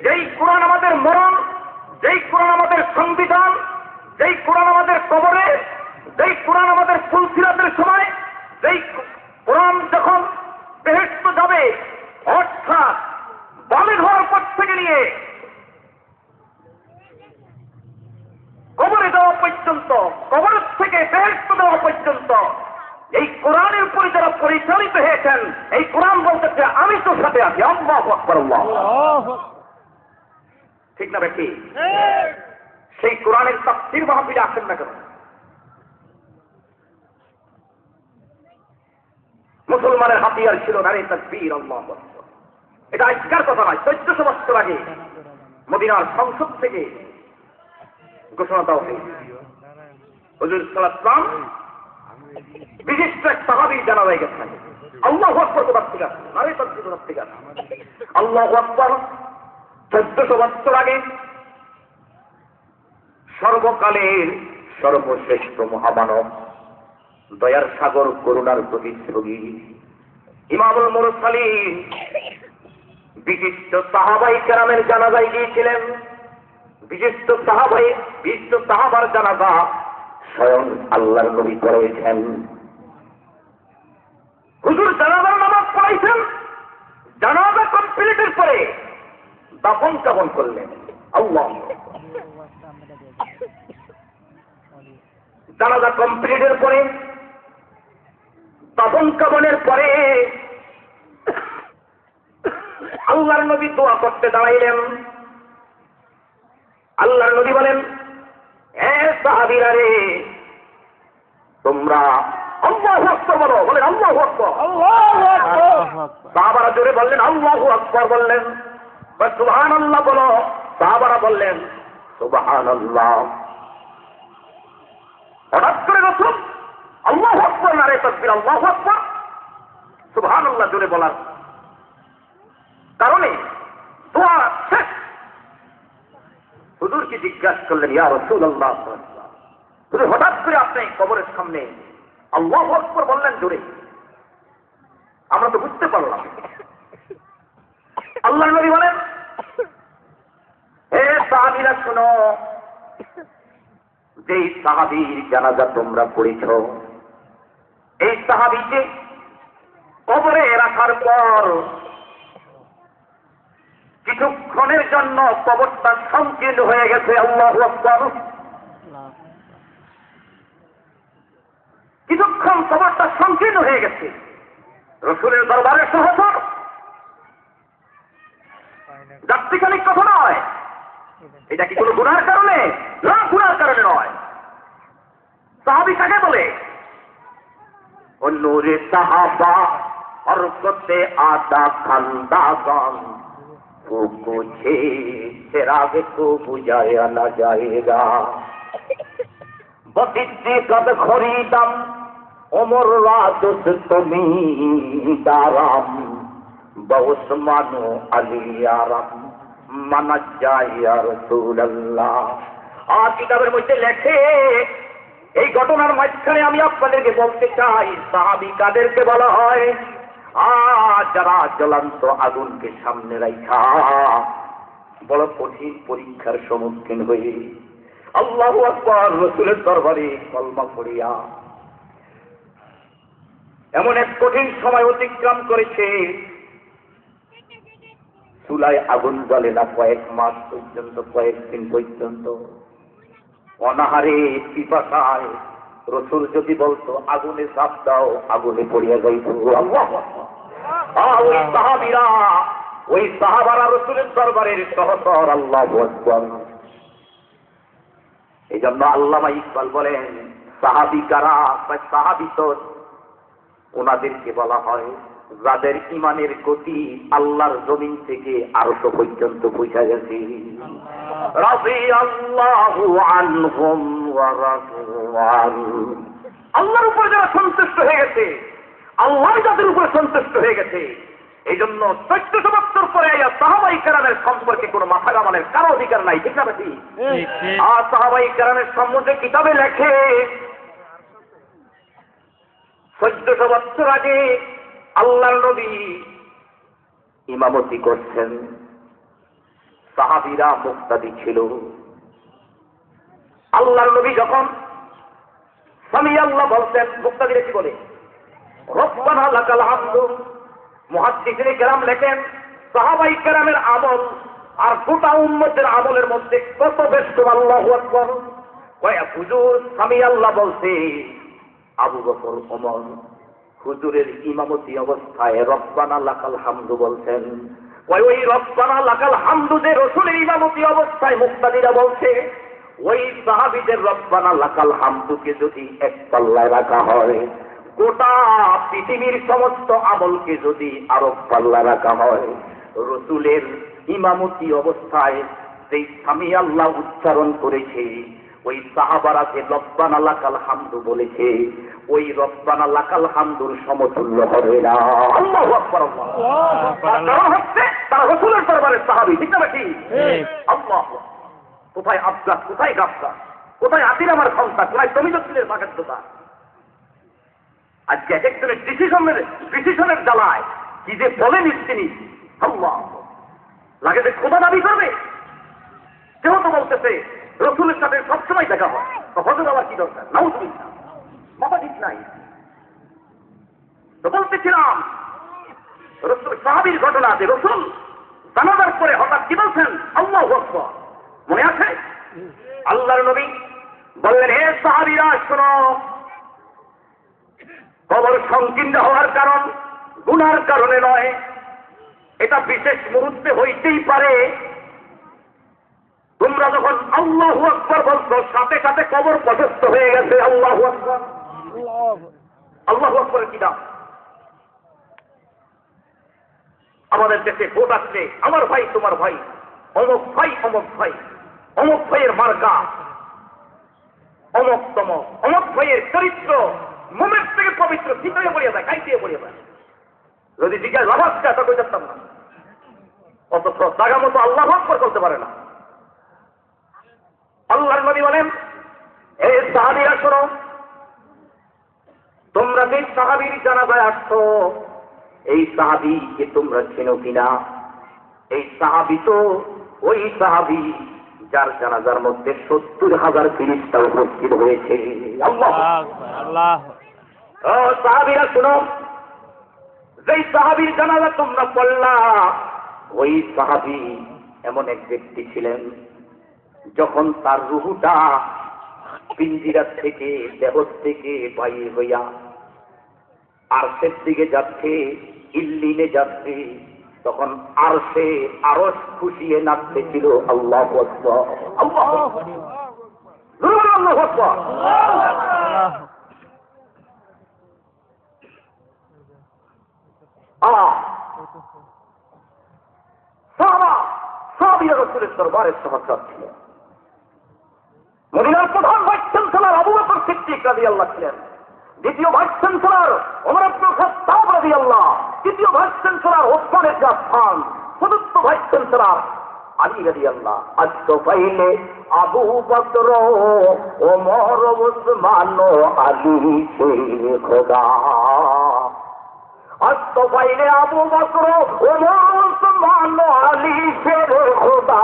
যেই কোরআন আমাদের মরণ, যেই কোরআন আমাদের সংবিধান, যেই কোরআন আমাদের কবরে, যেই কোরআন আমাদের ফুলসিরাতের সময়, যেই কোরআন যখন বেহেশত যাবে, অর্থাৎ বালিগ হওয়ার পর থেকে নিয়ে কবরে যাওয়া পর্যন্ত, কবরের থেকে বেহেশত দেওয়া পর্যন্ত এই কোরআনের উপরে যারা পরিচালিত হয়েছেন, এই কোরআন বলতেছে আমি তো সাথে আছি। আল্লাহু আকবার, আল্লাহ, ঠিক না বেশি? সেই কোরআনের তাফসীর মাহফিলে আসেন না কেন? মুসলমানের হাতিয়ার ছিল নারে তাকবীর, আল্লাহু আকবার। এটা আজকের কথা নয়, 1400 বছর আগে মদিনার সংসদ থেকে ঘোষণা দেওয়া হয়েছে। হুজুর সাল্লাল্লাহু আলাইহি ওয়াসাল্লাম বিশিষ্ট এক সাহাবী জানাজায় গেছেন। আল্লাহু আকবার কোথা থেকে আসে? নারে তাকবীর কোথা থেকে আসে? আল্লাহু আকবার। 1400 বছর আগে সর্বকালের সর্বশ্রেষ্ঠ মহামানব, দয়ার সাগর, করুণার প্রতিচ্ছবি, ইমামুল মুরসালিন, বিশিষ্ট সাহাবায়ে কেরামের জানাজায় গিয়েছিলেন। বিশিষ্ট সাহাবার জানাজা স্বয়ং আল্লাহর নবী পড়াইছেন। হুজুর জানাজার নামাজ পড়াইছেন। জানাজা কমপ্লিটের পরে দাফন কাফন করলেন। আল্লাহ, জানাজা কমপ্লিটের পরে দাফন কাফনের পরে আল্লাহর নবী দোয়া করতে দাঁড়াইলেন। আল্লাহর নবী বলেন, হে সাহাবীরা রে, তোমরা আল্লাহু আকবার বলো। বলেন আল্লাহু আকবার, আল্লাহু আকবার। সাহাবারা জোরে বললেন আল্লাহু আকবার, বললেন সুবহানাল্লাহ বলো। সাহাবারা বললেন সুবহানাল্লাহ। হঠাৎ করে রাসূল আল্লাহু আকবার, নারে তাকবীর, আল্লাহু আকবার, সুবহানাল্লাহ জোরে বলার কারণে দোয়া শেষ। হুজুরকে জিজ্ঞাসা করলেন, ইয়া রাসূলুল্লাহ, তুমি হঠাৎ করে আপনি কবরের সামনে আল্লাহু আকবার বললেন জোরে, আমরা তো বুঝতে পারলাম। আল্লাহর নবী বলেন, হে সাহাবীরা শোনো, যেই সাহাবীর জানাজা তোমরা পড়েছ, এই সাহাবীকে কবরে রাখার পর কিছুক্ষণের জন্য কবরটা সংকীর্ণ হয়ে গেছে। আল্লাহু আকবার। কিছুক্ষণ কবরটা সংকীর্ণ হয়ে গেছে। রাসূলের দরবারে সহচর, যাত্রীখানিক কথা নয়। এটা কি কোনো গুনার কারণে? না, গুনার কারণে নয়। সাহাবী কাকে বলে? ও নূরে সাহাবা হরকতে আদা খান্দাগান, कुछे चिराग को बुझाया न जाएगा। बतिद्दी कद खरीदम उमर राजुस तुमी दाराम, बहुस्मानो अलियाराम माना जाया रसूलल्लाह। কিতাবের মধ্যে লেখে, এই ঘটনার মাঝখানে আমি আপনাদেরকে বলতে চাই, সাহাবী কাদেরকে বলা হয়? যারা জ্বলন্ত আগুনকে সামনে রাখা বড় কঠিন পরীক্ষার সম্মুখীন হয়ে আল্লাহু আকবার রাসূলের দরবারে কলমা পড়িয়া এমন এক কঠিন সময় অতিক্রম করেছে, চুলায় আগুন জ্বলে না কয়েক মাস পর্যন্ত, কয়েকদিন পর্যন্ত। অনাহারে পিপাসায় রাসূল যদি বলতো আগুনে ঝাঁপ দাও, আগুনে পড়িয়া যাইত। আল্লাহু আকবার। ওই সাহাবীরা, ওই সাহাবারা রাসূলের দরবারের সহচর। আল্লাহু আকবার। এই জন্য আল্লামা ইকবাল বলেন, সাহাবী কারা? সাহাবী তো ওনাদেরকে বলা হয় যাদের ইমানের গতি আল্লাহর জমিন থেকে আরশ পর্যন্ত পৌঁছে গেছে। রাদিয়াল্লাহু আনহুম ওয়া রাদওয়ান। আল্লাহর উপর যারা সন্তুষ্ট হয়ে গেছে, আল্লাহ যাদের উপর সন্তুষ্ট হয়ে গেছে, এই জন্য 1400 বছর পরে সাহাবায়ে কেরামের সম্পর্কে কোনো মাথা ঘামানোর কারো অধিকার নাই। ঠিক না বেশি? আর সাহাবায়ে কেরামের সম্বন্ধে কিতাবে লেখে, 1400 বছর আগে আল্লাহর নবী ইমামতি করছেন। সাহাবীরা মুক্তাদি ছিল। আল্লাহর নবী যখন সামি আল্লাহ বলতেন, মুক্তাদিরা কি বলে? রব্বানা লাকাল হামদু। মুহাদ্দিসিনে কেরাম লেখেন সাহাবাই কেরামের আমল আর গোটা উম্মতের আমলের মধ্যে কত বেশ। আল্লাহু আকবার। কয় হুজুর সামি আল্লাহ বলছে, আবু বকর ওমর হুজুরের ইমামতি অবস্থায় রব্বানা লাকাল হামদু বলছেন। ওই রব্বানা লাকাল হামদু যে রাসূলের ইমামতি অবস্থায় মুক্তাদিরা বলছে, ওই সাহাবীদের রব্বানা লাকাল হামদুকে যদি এক পাল্লায় রাখা হয়, গোটা পৃথিবীর সমস্ত আমলকে যদি আরো পাল্লা রাখা হয়, রাসূলের ইমামতি অবস্থায় সেই সামি আল্লাহ উচ্চারণ করেছে, ওই সাহাবারা যে রব্বানা লাকাল হামদু বলেছে, ওই রব্বানা লাকাল হামদুর সমতুল্য হবে না। আল্লাহু আকবার। কারণ হচ্ছে তারা রাসূলের দরবারের সাহাবী, ঠিক না নাকি? আল্লাহ, কোথায় আফগান, কোথায় গাফকা, কোথায় আতির আমার ক্ষমতা, কোথায় জমিজের বাগান্ততা? আজকে এক একজনের ডিসিশনের জ্বালায় কি যে বলেন তিনি, আল্লাহ লাগে যে খোদা দাবি করবে। কেউ তো বলতেছে রাসূলের সাথে সবসময় দেখা হয়, হযরত আবার কি দরকার? নাউযুবিল্লাহ, মাথা ঠিক নাই। তো বলতেছিলাম রাসূল সাহাবীর ঘটনা, যে রাসূল জানাজার পরে হঠাৎ কি বলছেন? আল্লাহু আকবার। মনে আছে? আল্লাহর নবী বললেন, হে সাহাবীরা শোনো, কবর সংকীর্ণ হওয়ার কারণ গুনার কারণে নয়, এটা বিশেষ মুহূর্তে হইতেই পারে। তোমরা যখন আল্লাহু আকবার বলছো, সাথে সাথে কবর প্রশস্ত হয়ে গেছে। আল্লাহু আকবার। আল্লাহু আকবারের কি দাম? আমাদের দেশে ভোট আসছে, আমার ভাই তোমার ভাই, অমুক ভাই অমুক ভাই, অমুক ভাইয়ের মার্কা অমুক তমক, অমুক ভাইয়ের চরিত্র মোমের থেকে পবিত্র, কি করে পড়িয়া যায়, কাই দিয়ে পড়িয়া যায়। যদি জিজ্ঞাসা লাভ আসছে তা কই যাচ্তাম না, অথচ জায়গা মতো আল্লাহু আকবার করতে পারে না। আল্লাহর নবী বলেন, এই সাহাবীরা শোনো, তোমরা যে সাহাবীর জানাজায় আসছো, এই সাহাবীকে তোমরা চেনো কিনা? এই সাহাবী তো ওই সাহাবী যার জানাজার মধ্যে ৭০,০০০ ফেরেশতা উপস্থিত হয়েছে। আল্লাহু আকবার। ও সাহাবীরা শোনো, যেই সাহাবীর জানাজা তোমরা পড়লা, ওই সাহাবী এমন এক ব্যক্তি ছিলেন, যখন তার রুহুটা পিঞ্জিরার থেকে, দেহ থেকে বাইর হইয়া আরশের দিকে যাচ্ছে, ইল্লিনে যাচ্ছে, তখন আরশে আরশ খুশিয়ে নাচতেছিল। আল্লাহু আকবার। আল্লাহু আকবার। আল্লাহু আকবার। সাহাবীরা রাসূলের দরবারে সহচর ছিলেন। মদিনার প্রধান ভাইস চ্যান্সেলর আবু বকর সিদ্দিক রাদিয়াল্লাহু ছিলেন, দ্বিতীয় ভাইস চ্যান্সেলর ওমর ইবনে খাত্তাব রাদিয়াল্লাহু, তৃতীয় ভাইস চ্যান্সেলর ওসমান ইবনে আফফান, চতুর্থ ভাইস চ্যান্সেলর আলী রাদিয়াল্লাহু। আজ তো পাইলে আবু বকর ওমর ওসমান আলী সে খোদা, আজ তো পাইলে আবু বকর ওমর ওসমান আলী সে খোদা,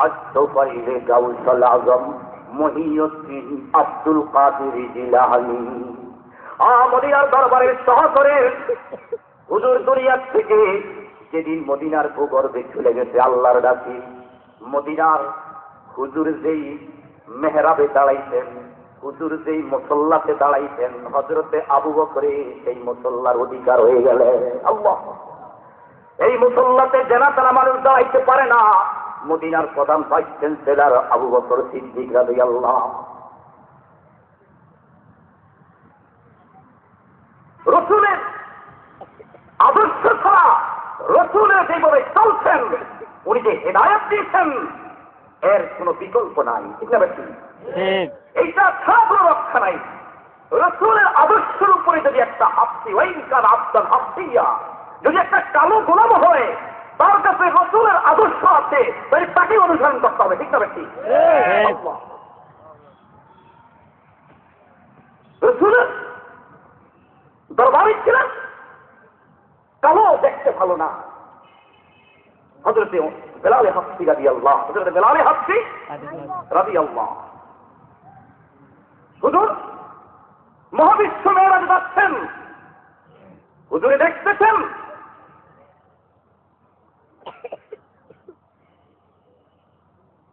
আজ তো পাইলে গাউসুল আজম মহিউদ্দিন আব্দুল কাদের জিলানী। মদিনার দরবারের সহচরের হুজুর দুনিয়ার থেকে যেদিন মদিনার ভূগর্ভে চলে গেছে আল্লাহর ডাকি, মদিনার হুজুর যেই মেহরাবে দাঁড়াইছেন, হুজুর যেই মুসল্লাতে দাঁড়াইছেন, হযরতে আবু বকরে সেই মুসল্লার অধিকার হয়ে গেলে। আল্লাহ, এই মুসল্লাতে জানাতারা মানুষ দাঁড়াইতে পারে না। মদিনার প্রধান ভাইস চ্যান্সেলর আবু বকর সিদ্দিক রাদিয়াল্লাহু। রাসূলের আদর্শ ছাড়া, রাসূলের যেভাবে চলছেন, উনি যে হেদায়েত দিয়েছেন, এর কোনো বিকল্প নাই। ঠিক না বেশি? এইটা ছাড়া কোনো রক্ষা নাই। রাসূলের আদর্শের উপরে যদি একটা হাফসি ওয়াইনকার আফসান হাফসিয়া, যদি একটা কালো গোলাম হয়, তার কাছে রাসূলের আদর্শ আছে, তাই তাকে অনুসরণ করতে হবে। ঠিক না বেশি? রাসূলের দরবারে ছিলেন, কালো দেখতে ভালো না। হযরতে বেলাল হাবশি রাদিয়াল্লাহু, হযরত বেলাল হাবশি রাদিয়াল্লাহু। হুজুর মহাবিশ্ব মেরাজ যাচ্ছেন, হুজুরে দেখতেছেন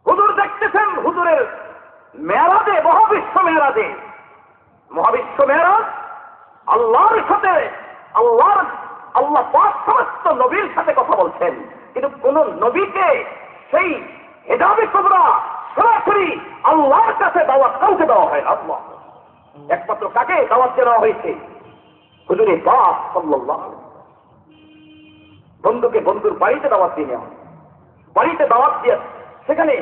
হুজুর দেখতেছেন হুজুরের মেরাজে, মহাবিশ্ব মেরাজে, মহাবিশ্ব মেরাজ আল্লাহর সাথে, আল্লাহ পাক সমস্ত নবীর সাথে কথা বলছেন, কিন্তু কোন নবীকে সেই হেজাবে কুবরা সরাসরি আল্লাহর কাছে দাওয়াত কাউকে দেওয়া হয় না। আল্লাহ একমাত্র কাকে দাওয়াত দেওয়া হয়েছে? হুজুরে পাক সাল্লাল্লাহু আলাইহি ওয়াসাল্লাম। বন্ধুকে বন্ধুর বাড়িতে দাওয়াত দিয়ে নেওয়া, বাড়িতে দাওয়াত দিয়ে সেখানে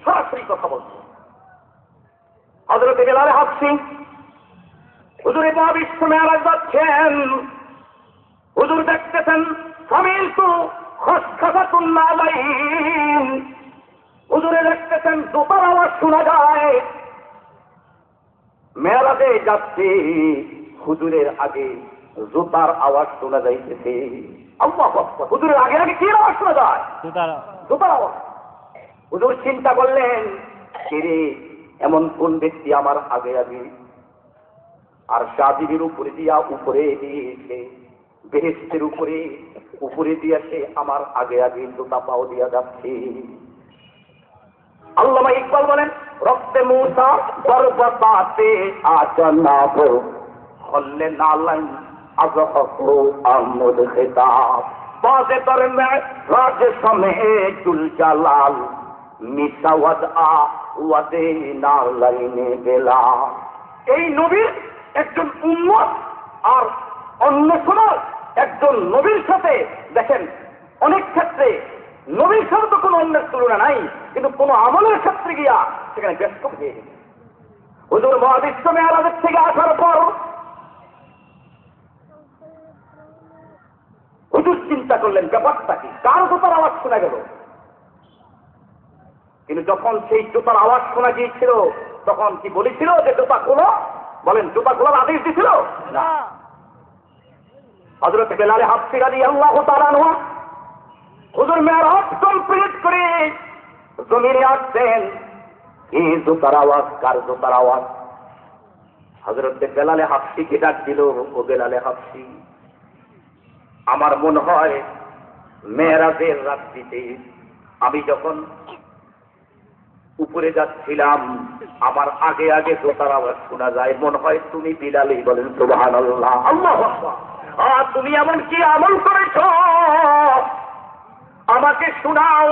সরাসরি কথা বলছে। হযরত বেলাল হাবশি হুজুরে মহাবিশ্ব মেরাজ যাচ্ছেন, হুজুর দেখতেছেন সামিলতু খসখসাতুন নালাইন, হুজুরে দেখতেছেন জুতার আওয়াজ শোনা যায়। মেরাজে যাচ্ছে, হুজুরের আগে জুতার আওয়াজ শোনা যাইতেছে। আল্লাহু আকবার। হুজুরের আগে আগে কি আওয়াজ শোনা যায়? জুতার আওয়াজ। হুজুর চিন্তা করলেন, কে এমন কোন ব্যক্তি আমার আগে আগে আর শাদির উপরে দিয়া উপরে দিয়েছে, বেহেশতের উপরে দিয়া সে আমার আগে আগে জুতা পাও দিয়া যাচ্ছে। আল্লামা ইকবাল বলেন, রক্তে মুসা বরবাতে আজনাব খল্লে নালান আজহু আহমদ খিতাব বাজে তরমে রাজ সমে জুল জালাল মিসাওয়াদ আ ওয়াদে নালাইনে বেলা। এই নবীর একজন উম্মত আর অন্য সময় একজন নবীর সাথে দেখেন, অনেক ক্ষেত্রে নবীর সাথে তো কোনো অন্যের তুলনা নাই, কিন্তু কোন আমলের ক্ষেত্রে গিয়া সেখানে ব্যস্ত হয়ে গেছে। হুজুর মহাবিশ্ব মেরাজের থেকে আসার পর হুজুর চিন্তা করলেন ব্যাপারটা কি, কার জুতার আওয়াজ শোনা গেল। কিন্তু যখন সেই জুতার আওয়াজ শোনা গিয়েছিল তখন কি বলেছিল যে জুতা খোলো? বলেন, জুতা খোলার আদেশ দিছিল না। হযরত বেলাল হাবশি রাদিয়াল্লাহু তাআলা আনহু হুজুর মেরাজ কমপ্লিট করে জমিনে আসছেন। এই জুতার আওয়াজ কার জুতার আওয়াজ? হযরত বেলাল হাবশিকে ডাক দিল, ও বেলাল হাবশি, আমার মনে হয় মেরাজের রাত্রিতে আমি যখন উপরে যাচ্ছিলাম আমার আগে আগে জুতার আওয়াজ শোনা যায়, মনে হয় তুমি বিলালই। বলেন সুবহানাল্লাহ। আল্লাহু আকবার। তুমি এমন কি আমল করেছ আমাকে শোনাও।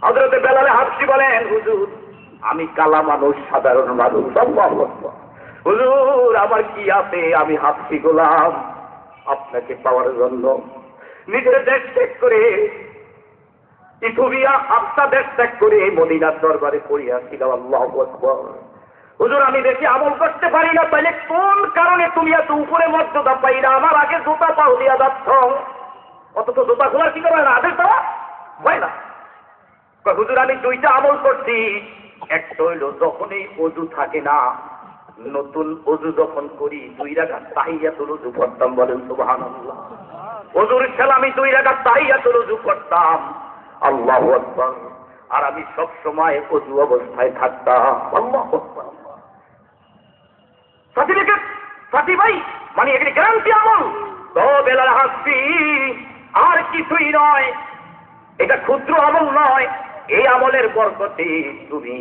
হযরত বেলাল হাবশি বলেন, হুজুর আমি কালা মানুষ, সাধারণ মানুষ। আল্লাহু আকবার। হুজুর আমার কি আছে, আমি হাবশি গোলাম, আপনাকে পাওয়ার জন্য নিজের দেশ ত্যাগ করে ইথিওপিয়া আফ্তা দেশ ত্যাগ করে মদিনার দরবারে পড়িয়াছিলাম। আল্লাহু আকবার। হুজুর আমি বেশি আমল করতে পারি না, তাইলে কোন কারণে তুমি এত উপরে মর্যাদা পাই না, আমার আগে জুতা পাও দিয়া যাচ্ছ, অথচ জুতা খোলার কি করে না আদেশ দেওয়া হয় না। হুজুর আমি দুইটা আমল করছি, একটা হইল যখনই ওযু থাকে না, নতুন ওযু যখন করি 2 রাকাত তাহিয়াতুল ওযু পড়তাম। বলেন সুবহানাল্লাহ। ওযুর খেলা আমি 2 রাকাত তাহিয়াতুল ওযু করতাম। আল্লাহু আকবার। আর আমি সব সময় ওযু অবস্থায় থাকতাম। আল্লাহু আকবার। সার্টিফিকেট সার্টিফাই মানে এগুলি গ্যারান্টি আমল। তো বেলাল হাবশি আর কিছুই নয়, এটা ক্ষুদ্র আমল নয়। এই আমলের বরকতে তুমি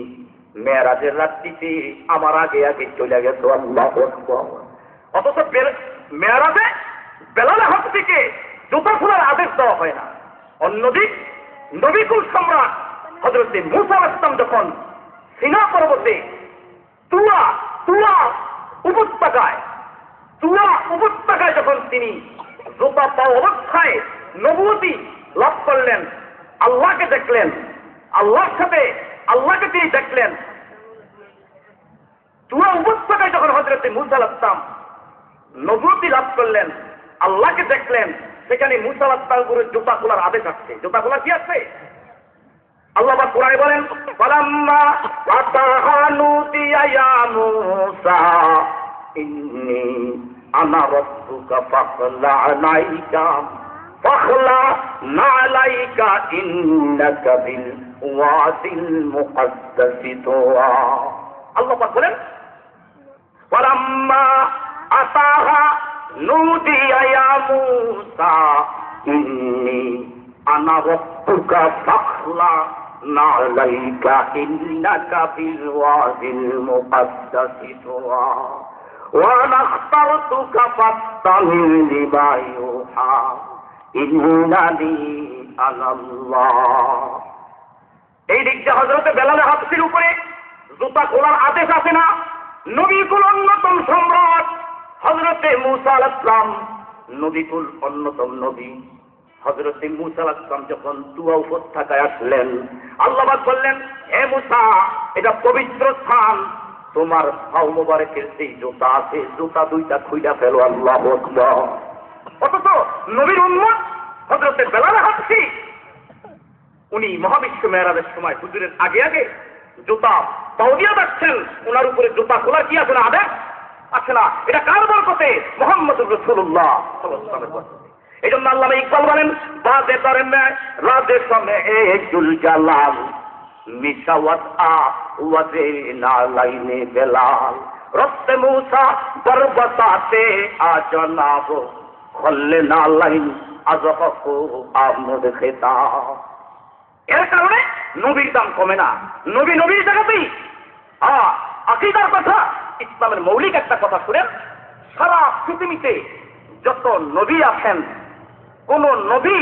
মেরাজের রাত্রিতে আমার আগে আগে চলে গেছো। আল্লাহু আকবার। অথচ মেরাজে বেলাল হাবশিকে জুতা খোলার আদেশ দেওয়া হয় না। অন্যদিক নবিকুল সম্রাট হযরত মূসা আলাইহিস সালাম যখন সিনা পর্বতে তুয়া উপত্যকায় যখন তিনি জুতা পাওয়া অবস্থায় নবুয়তি লাভ করলেন, আল্লাহকে দেখলেন, আল্লাহকে তিনি দেখলেন। তুয়া উপত্যকায় যখন হযরত মূসা আলাইহিস সালাম নবুয়তি লাভ করলেন, আল্লাহকে দেখলেন, সেখানে মূসা আলাইহিস সালামের উপরে জুতা খোলার আদেশ আসছে। জুতা খোলা কি আছে? আল্লাহ পাক কোরআনে বলেন, ফালাম্মা আতাহানু ইয়া মূসা ইন্নী আনা রাব্বুকা ফাখলা আলাইকা ফাখলা নালাইকা ইন্নাকা বিল ওয়াদিল মুকদ্দাসি তুয়া। আল্লাহ পাক বলেন ওয়ালাম্মা আতাহা নুদিয়া ইয়া মূসা ইন্নী আনা রাব্বুকা ফাখলা নালাইকা ইন্নাকা বিল ওয়াদিল মুকদ্দাসি তুয়া ওয়া আনা ইখতারতুকা ফাস্তামিল লিমা ইউহা ইন্নানি আনাল্লাহ। এই দিক দিয়ে হযরতে বেলাল হাবশির উপরে জুতা খোলার আদেশ আছে না? নবীকুল অন্যতম সম্রাট হযরতে মূসা আলাইহিস সালাম, নবীকুল অন্যতম নবী হযরতে মূসা আলাইহিস সালাম যখন তুয়া উপত্যকায় আসলেন, আল্লাহ পাক বললেন, হে মূসা, এটা পবিত্র স্থান, তোমার পাও মোবারকের যেই জুতা আছে, জুতা দুইটা খুইলা ফেলো। আল্লাহু আকবার। অথচ নবীর উম্মত হযরতে বেলাল হাবশি, উনি মহাবিশ্ব মেরাজের সময় হুজুরের আগে আগে জুতা পাও দিয়ে যাচ্ছেন, ওনার উপরে জুতা খোলা কি আছে না? আদেশ আছে না? এটা কার বরকতে? মুহাম্মদুর রাসূলুল্লাহ সাল্লাল্লাহু আলাইহি ওয়াসাল্লাম। এই জন্য আল্লামা ইকবাল বলেন, বাজে দরে মে রাজে সমে জুল জালাল মিশাওয়াত আ ওয়াজে নালাইনে বেলাল রস্তে মূসা বরবতাতে আ জনাব খল্লে নালাইন আজহকু আমদ খেতা। এর কারণে নবীর দাম কমে না। নবীর জায়গাতেই আকীদার কথা, ইসলামের মৌলিক একটা কথা শুনেন, সারা পৃথিবীতে যত নবী আছেন, কোন নবী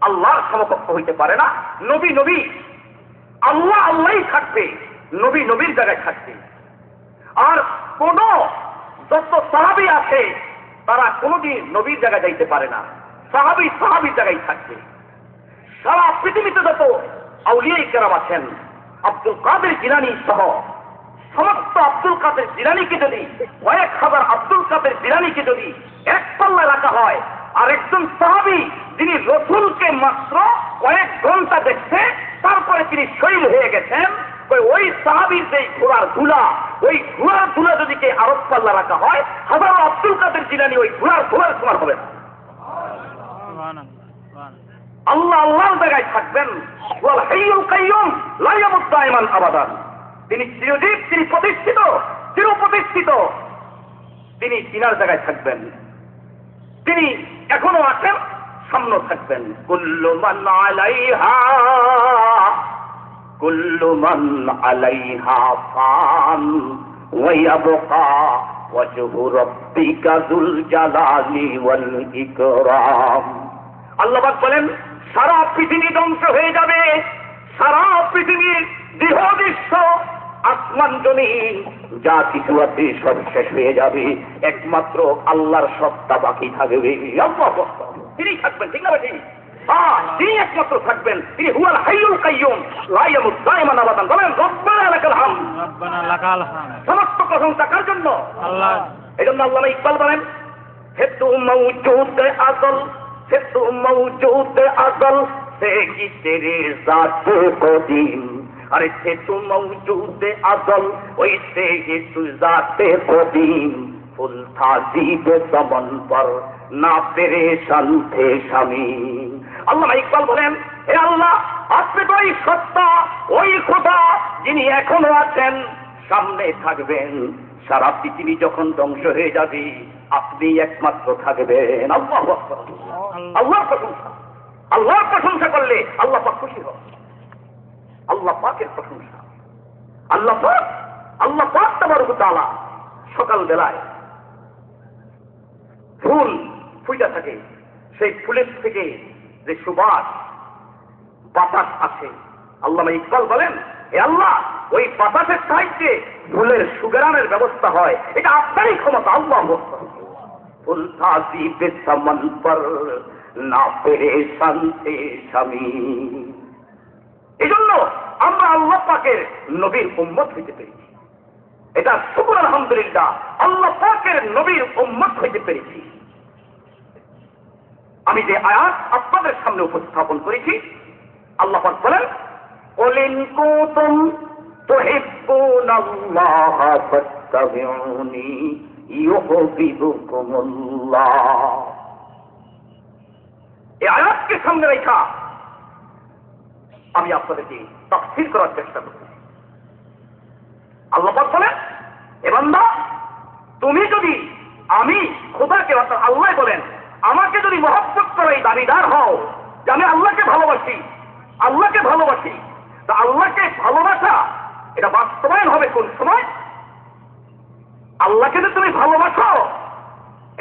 আল্লাহর সমকক্ষ হইতে পারে না। নবী আল্লাহ আল্লাহই থাকবে, নবীর জায়গায় থাকবে। আর কোন যত সাহাবী আছে তারা কোনদিন নবীর জায়গায় যাইতে পারে না, সাহাবীর জায়গায় থাকবে। সারা পৃথিবীতে যত আউলিয়া কেরাম আছেন, আব্দুল কাদের জিলানী সহ সমস্ত আব্দুল কাদের জিলানীকে যদি, কয়েক হাজার আব্দুল কাদের জিলানীকে যদি এক পাল্লায় রাখা হয়, আর একজন সাহাবী যিনি রসুলকে মাত্র কয়েক ঘন্টা দেখছে, তারপরে তিনি শহীদ হয়ে গেছেন, ওই সাহাবীর যে ঘোড়ার ধুলা, ওই ঘোড়ার ধুলা যদি কে আরব পাল্লা রাখা হয়, হাজারো আব্দুল কাদের জিলানী ওই ঘোড়ার সমান হবে না। আল্লাহ আল্লাহর জায়গায় থাকবেন। ওয়াল হাইয়ুল কাইয়ুম লা ইয়ামুত দাইমান আবাদান। তিনি চিরজীব, তিনি প্রতিষ্ঠিত, চিরপ্রতিষ্ঠিত, তিনি তিনার জায়গায় থাকবেন। তিনি এখনো আছেন, সামনে থাকবেন। কুল্লু মান আলাইহা ফান ওয়া ইয়াবকা ওয়াজহু রাব্বিকা যুল জালালি ওয়াল ইকরাম। আল্লাহ পাক বলেন, সারা পৃথিবী ধ্বংস হয়ে যাবে, সারা পৃথিবীর দেহদৃশ্য, আসমান জমিন যা কিছু আছে সব শেষ হয়ে যাবে, একমাত্র আল্লাহর সত্তা বাকি থাকবে। তিনি থাকবেন, ঠিক না ভাই? তিনি একমাত্র থাকবেন। তিনি হুয়াল হাইয়ুল কাইয়ুম লা ইয়ামুত দাইমান আবাদান। বলেন রব্বানা লাকাল হামদ। সমস্ত প্রশংসা কার জন্য? আল্লাহ। এই জন্য আল্লামা ইকবাল বলেন, হে তু মওজুদ আযল, হে তু মওজুদ আযল সে কি তেরে জাত কদীম। अरे थे तू मौजूद अज़ल वैसे ही तू ज़ाते कदीम। फुल था जीब समन पर ना परेशान थे शमीम। আল্লামা ইকবাল বলেন, হে আল্লাহ, আপনি তো ওই সত্তা, ওই খোদা যিনি এখনো আছেন, সামনে থাকবেন। সারা পৃথিবী যখন ধ্বংস হয়ে যাবে, আপনি একমাত্র থাকবেন। আল্লাহু আকবার। আল্লাহর প্রশংসা করলে আল্লাহ পাক খুশি হন। আল্লাহ পাকের প্রশংসা, আল্লাহ পাক তাবারক ওয়া তাআলা সকাল বেলায় ফুল ফুটে থাকে, সেই ফুলের থেকে যে সুবাস বাতাস আসে, আল্লামা ইকবাল বলেন, হে আল্লাহ, ওই বাতাসের সাহায্যে ফুলের সুগরানের ব্যবস্থা হয়। এটা আপনারই ক্ষমতা। আল্লাহু আকবার। ফুল তাজিবে সমন পর না পেরেশান थे शमीम। এই জন্য আমরা আল্লাহ পাকের নবীর উম্মত হইতে পেরেছি। এটা শুকর আলহামদুলিল্লাহ, আল্লাহ পাকের নবীর উম্মত হইতে পেরেছি। আমি যে আয়াত আপনাদের সামনে উপস্থাপন করেছি, আল্লাহ পাক বলেন, কুল ইন কুনতুম তুহিব্বুনাল্লাহ ফাত্তাবিউনি ইউহিব্বুকুমুল্লাহ। এই আয়াতকে সামনে রেখা আমি আপনাদেরকে তাফসীর করার চেষ্টা করছি। আল্লাহ পাক বলেন, এ বান্দা তুমি যদি আমি খোদাকে অর্থাৎ আল্লাহ বলেন আমাকে যদি মহব্বত করে দাবিদার হও যে আমি আল্লাহকে ভালোবাসি, আল্লাহকে ভালোবাসি, তা আল্লাহকে ভালোবাসা এটা বাস্তবায়ন হবে কোন সময়? আল্লাহকে যে তুমি ভালোবাসো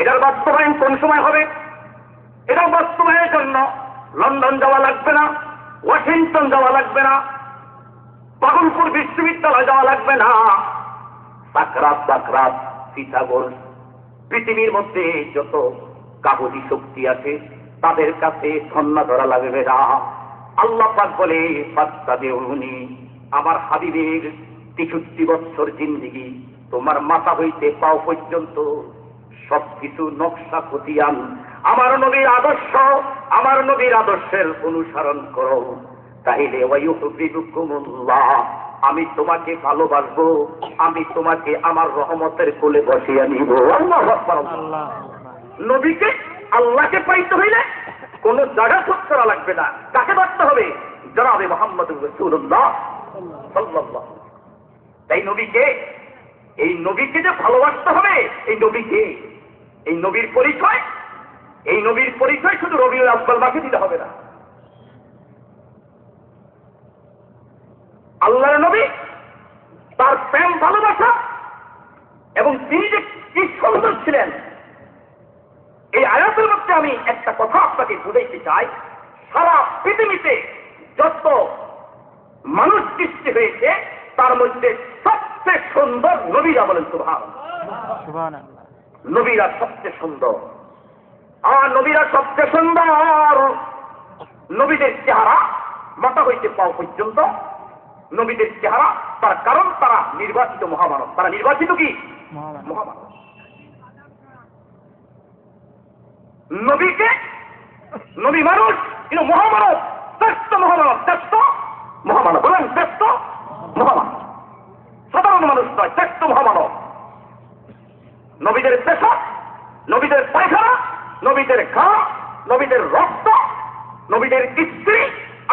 এটার বাস্তবায়ন কোন সময় হবে? এটা বাস্তবায়নের জন্য লন্ডন যাওয়া লাগবে না, ওয়াশিংটন যাওয়া লাগবে না, পাগলপুর বিশ্ববিদ্যালয় যাওয়া লাগবে না, সাকরাত সীতাগোল পৃথিবীর মধ্যে যত কাগজি শক্তি আছে তাদের কাছে ধন্না ধরা লাগবে না। আল্লাহ পাক বলে, ফাত্তাবিউনি, আমার হাবিবের 63 বছর জিন্দেগি তোমার মাথা হইতে পাও পর্যন্ত সবকিছু নকশা খতিয়ান আমার নবীর আদর্শ, আমার নবীর আদর্শের অনুসরণ করো, তাইলে ওয়ায়ুহিব্বুকুমুল্লাহ, আমি তোমাকে ভালোবাসবো, আমি তোমাকে আমার রহমতের কোলে বসিয়ে নিব। আল্লাহু আকবার। নবীকে আল্লাহকে পাইতে হইলে কোন জায়গা খোঁজ করা লাগবে না। কাকে বাঁচতে হবে? জনাবে মুহাম্মদুর রাসূলুল্লাহ সাল্লাল্লাহু আলাইহি ওয়াসাল্লাম। তাই নবীকে, এই নবীকে যে ভালোবাসতে হবে, এই নবীকে, এই নবীর পরিচয়, এই নবীর পরিচয় শুধু রবিউল আউয়াল মাসে দিতে হবে না। আল্লাহর নবী, তার প্রেম ভালোবাসা এবং তিনি যে কি সুন্দর ছিলেন, এই আয়াতের মধ্যে আমি একটা কথা আপনাকে বুঝাইতে চাই। সারা পৃথিবীতে যত মানুষ সৃষ্টি হয়েছে তার মধ্যে সবচেয়ে সুন্দর নবীরা, বলেন সুবহানাল্লাহ। নবীরা সবচেয়ে সুন্দর, আর নবীরা সবচেয়ে সুন্দর। নবীদের চেহারা মাথা হইতে পাও পর্যন্ত নবীদের চেহারা, তার কারণ তারা নির্বাচিত মহামানব। তারা নির্বাচিত কি? মহামানব। নবীকে, নবী মানুষ কিন্তু মহামানব, শ্রেষ্ঠ মহামানব, শ্রেষ্ঠ মহামানব, বলেন শ্রেষ্ঠ মহামানব। সাধারণ মানুষ নয়, শ্রেষ্ঠ মহামানব। নবীদের পেশাব, নবীদের পায়খানা, নবীদের ঘাম, নবীদের রক্ত, নবীদের স্ত্রী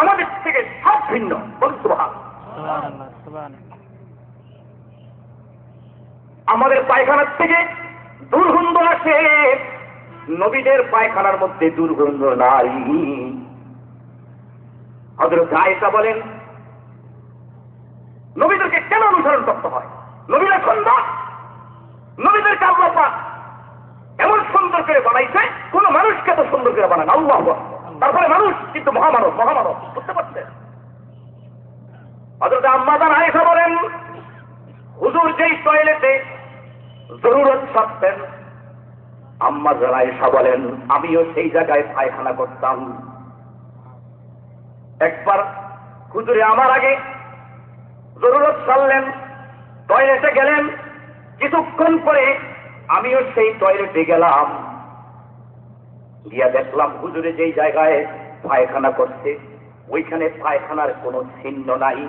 আমাদের থেকে সব ভিন্ন। বলুন সুবহানাল্লাহ। আমাদের পায়খানার থেকে দুর্গন্ধ আসে, নবীদের পায়খানার মধ্যে দুর্গন্ধ নাই। হযরত আয়েশা বলেন, নবীদেরকে কেন অনুসরণ করতে হয়? নবীরা সুন্দর, নবীদেরকে আল্লাহ পাক এমন সুন্দর করে বানাইছে, কোন মানুষকে তো সুন্দর করে বানান আল্লাহ। তারপরে মানুষ কিন্তু মহামানব, মহামানব, বুঝতে পারছেন? হযরত আম্মা জান আয়েশা বলেন, হুজুর যেই টয়লেটে জরুরত সারতেন, আম্মা জান আয়েশা বলেন আমিও সেই জায়গায় পায়খানা করতাম। একবার হুজুরে আমার আগে জরুরত সারলেন, টয়লেটে গেলেন, কিছুক্ষণ পরে আমিও সেই টয়লেটে গেলাম, গিয়া দেখলাম হুজুরে যেই জায়গায় পায়খানা করছে ওইখানে পায়খানার কোনো চিহ্ন নাই,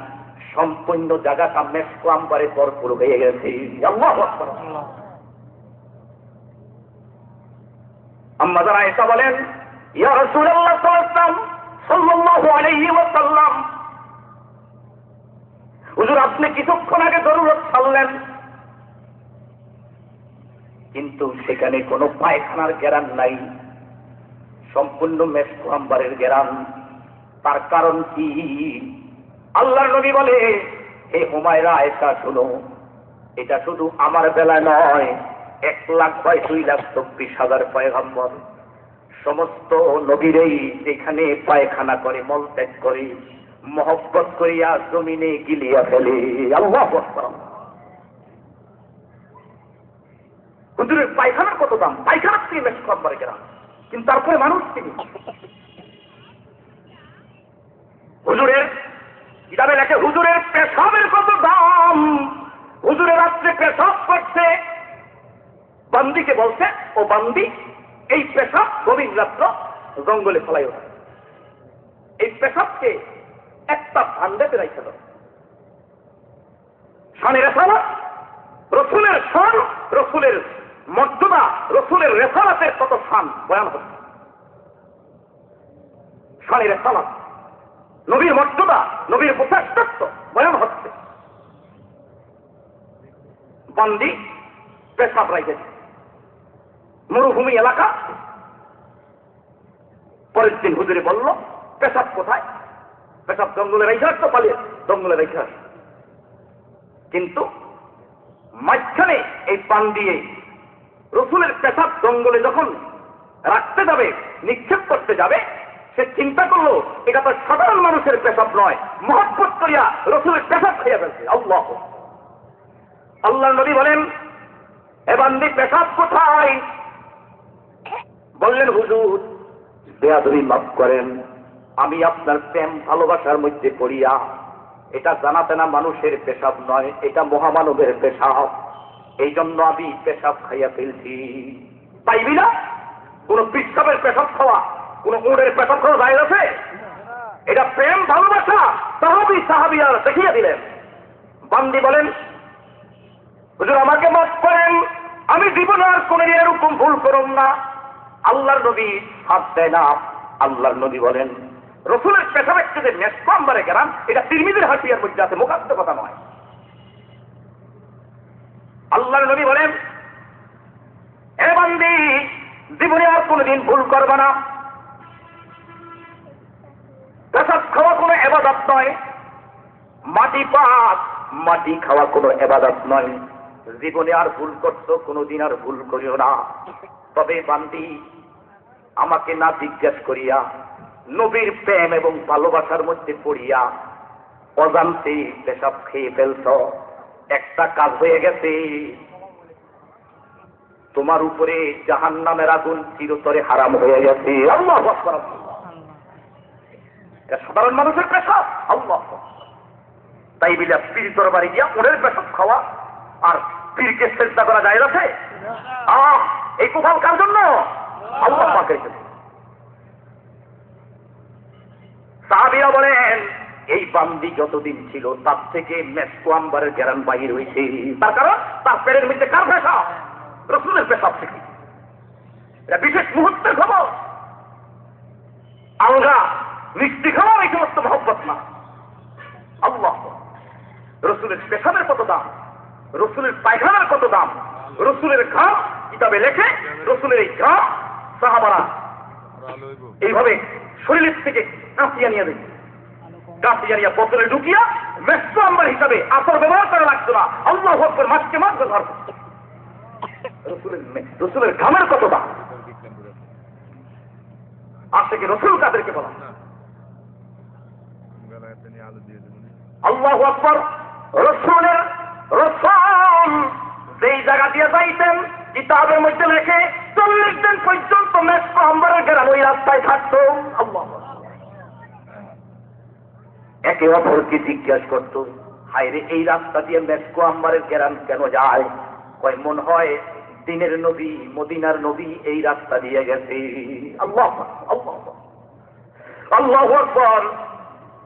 সম্পূর্ণ জায়গাটা মেশকো আম্বারে ভরপুর হয়ে গেছে। আল্লাহু আকবার। আম্মা জান আয়েশা বলেন, ইয়া রাসূলুল্লাহ সাল্লাল্লাহু আলাইহি ওয়াসাল্লাম, হুজুর আপনি কিছুক্ষণ আগে জরুরত ছাড়লেন, কিন্তু সেখানে কোনো পায়খানার গ্যারান নাই, সম্পূর্ণ মেশকো আম্বারের গ্যারান। তার কারণ কি? আল্লাহর নবী বলে, হে হুমায়রা আয়েশা শোনো, এটা শুধু আমার বেলা নয়, 1,02,24,000 পয়গম্বর সমস্ত নবীরাই যেখানে পায়খানা করে, মলত্যাগ করে, মহব্বত করিয়া জমিনে গিলিয়া ফেলে। আল্লাহু আকবার। হুজুরের পায়খানার কত দাম, পায়খানার থেকে মেশকো আম্বারের গ্যারান, কিন্তু তারপরে মানুষ তিনি। হুজুরের কিতাবে লেখে হুজুরের পেশাবের কত দাম। হুজুরের রাত্রে পেশাব করছে, বান্দিকে বলছে, ও বান্দি এই পেশাব গভীর রাত্র জঙ্গলে ফেলাই ওঠে, এই পেশাবকে একটা ভান্ডাতে রাখতে দাও। শানে রেসালাত, রসুলের শান, রসুলের মর্যাদা, রসুলের রেসালাতের কত শান বয়ান হচ্ছে। শানের সালাত, নবীর মর্যাদা, নবীর প্রচেষ্টত্ব বয়ান হচ্ছে। বান্দি পেশাব রাইতেছে, মরুভূমি এলাকা। পরের দিন হুজুরে বলল, পেশাব কোথায়? পেশাব জঙ্গলে রেখে আসতো, পালিয়ে জঙ্গলে রেখে আসতো। কিন্তু মাঝখানে এই পান দিয়ে রসুলের পেশাব জঙ্গলে যখন রাখতে যাবে, নিক্ষেপ করতে যাবে, সে চিন্তা করলো এটা তো সাধারণ মানুষের পেশাব নয়, মহব্বত করিয়া রসুলের পেশাব খাইয়া ফেলছে। আল্লাহ আল্লাহ নবী বলেন, এ বান্দি পেশাব কোথায়? বললেন, হুজুর বেয়াদবি মাফ করেন, আমি আপনার প্রেম ভালোবাসার মধ্যে পড়িয়া এটা জানাতে না মানুষের পেশাব নয়, এটা মহামানবের পেশাব, এই জন্য আমি পেশাব খাইয়া ফেলছি। পাইবি না? কোন পিসাবের পেশাব খাওয়া, কোন উড়ের পেশাব খাওয়া যায় আছে? এটা প্রেম ভালোবাসা। সাহাবিয়া দেখিয়ে দিলেন। বান্দি বলেন, হুজুর আমাকে মাফ করেন, আমি জীবনে আর কোনদিন এরকম ভুল করুন না। আল্লাহর নবী হাত দেয় না। আল্লাহর নবী বলেন, রসুলের পেশাবের যে মেসপাম্বারে গেলাম, এটা তিরমিজির হাতিয়ার মধ্যে আছে, মুখাস্ত কথা নয়। আল্লাহর নবী বলেন, এ বান্দি জীবনে আর কোনদিন ভুল করবে না। পেশাব খাওয়া কোনো এবাদত নয়, মাটি পাক মাটি খাওয়া কোনো এবাদত নয়। জীবনে আর ভুল করছো, কোনোদিন আর ভুল করিও না। তবে বান্দি আমাকে না জিজ্ঞেস করিয়া নবীর প্রেম এবং ভালোবাসার মধ্যে পড়িয়া অজান্তে পেশাব খেয়ে ফেলছ, একটা কাজ হয়ে গেছে, তোমার উপরে জাহান্নামের আগুন চিরতরে হারাম হয়ে গেছে। আল্লাহু আকবার। সাধারণ মানুষের পেশাব। আল্লাহ। তাই বিলা পীর দরবারে গিয়া ওদের পেশাব খাওয়া আর পীরকে চেষ্টা করা যায় আছে? এই কোথাও কার জন্য? আল্লাহ পাকের জন্য। সাহাবীরা বলেন, এই বান্দি যতদিন ছিল তার থেকে মেসকো আম্বারের গ্যারান বাহির হয়েছে। তার কারণ তার পেটের মধ্যে কার পেশাব? রসুলের পেশাব থেকে। এটা বিশেষ মুহূর্তের খবর। আলগা মিষ্টি খাওয়ার এই সমস্ত মহব্বত না। আল্লাহ। রসুলের পেশাবের কত দাম, রসুলের পায়খানার কত দাম, রসুলের ঘাম কিতাবে লেখে, রসুলের এই ঘাম সাহাবারা এইভাবে শরীরের থেকে কাঁচিয়া নিয়ে দেয়, কাঁচিয়া নিয়ে বোতলে ঢুকিয়া মেসকো আম্বার হিসাবে আসর ব্যবহার করা লাগতো না। আল্লাহ আকবার, মাছকে মাছ ব্যবহার করতো। রসুলের ঘামের কত দাম। আর থেকে রসুল কাদেরকে বলা? আল্লাহু আকবার। রসুলের রসুল যেই জায়গা দিয়ে যাইতেন কিতাবের মধ্যে লেখে 40 দিন পর্যন্ত মেসকো আম্বারের গ্রাম ওই রাস্তায় থাকতো। আল্লাহ। একে অপরকে জিজ্ঞাসা করতো, হায়রে এই রাস্তা দিয়ে মেসকো আম্বারের গ্রাম কেন যায়? কয় মন হয় দিনের নবী মদিনার নবী এই রাস্তা দিয়ে গেছে। আল্লাহ আল্লাহ আল্লাহু আকবার।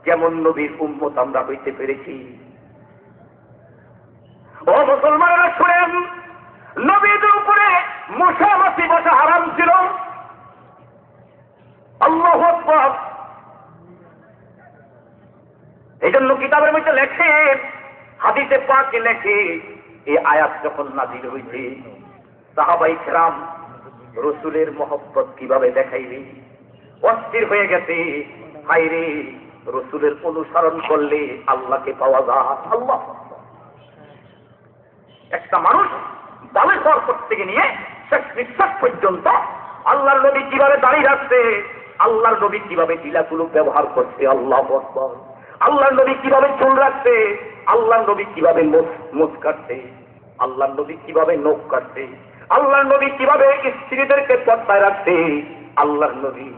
যেমন নবীর উম্মত আমরা হইতে পেরেছি। ও মুসলমানেরা শুনেন, নবীদের উপরে মশা মাছি বসা হারাম ছিল। আল্লাহু আকবার। এই জন্য কিতাবের মধ্যে লেখে, হাদিসে পাকে লেখে, এই আয়াত যখন নাযিল হইছে সাহাবায়ে কেরাম রসুলের মহব্বত কিভাবে দেখাইবে, অস্থির হয়ে গেছে। হায়রে রসুলের অনুসরণ করলে আল্লাহকে পাওয়া যায়। আল্লাহ। একটা মানুষ বালে হওয়ার পর থেকে নিয়ে শেষ নিঃশ্বাস পর্যন্ত আল্লাহর নবী কিভাবে দাঁড়িয়ে রাখছে, আল্লাহর নবী কিভাবে টিলাগুলো ব্যবহার করছে। আল্লাহু আকবার। আল্লাহর নবী কিভাবে চুল রাখছে, আল্লাহর নবী কিভাবে মুখ কাটছে, আল্লাহর নবী কিভাবে নখ কাটছে, আল্লাহর নবী কিভাবে স্ত্রীদেরকে পর্দায় রাখছে, আল্লাহর নবী